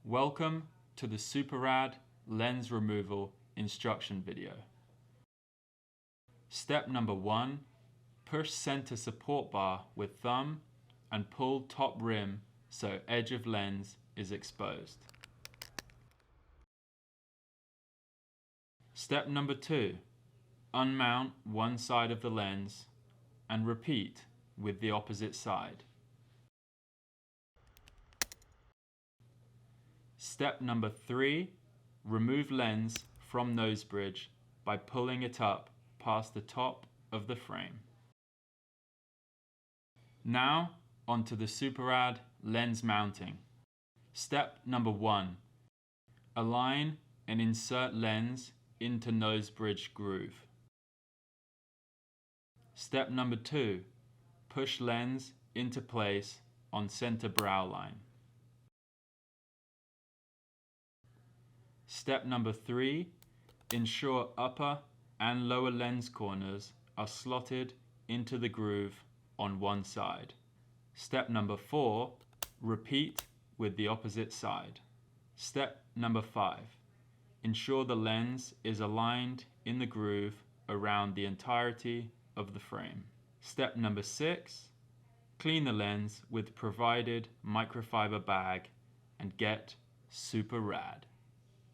Welcome to the Super Rad lens removal instruction video. Step number 1, push center support bar with thumb and pull top rim so edge of lens is exposed. Step number 2, unmount one side of the lens and repeat with the opposite side. Step number 3, remove lens from nose bridge by pulling it up past the top of the frame. Now onto the Super Rad lens mounting. Step number 1, align and insert lens into nose bridge groove. Step number 2, push lens into place on center brow line. Step number 3, ensure upper and lower lens corners are slotted into the groove on one side. Step number 4, repeat with the opposite side. Step number 5, ensure the lens is aligned in the groove around the entirety of the frame. Step number 6, clean the lens with provided microfiber bag and get super rad.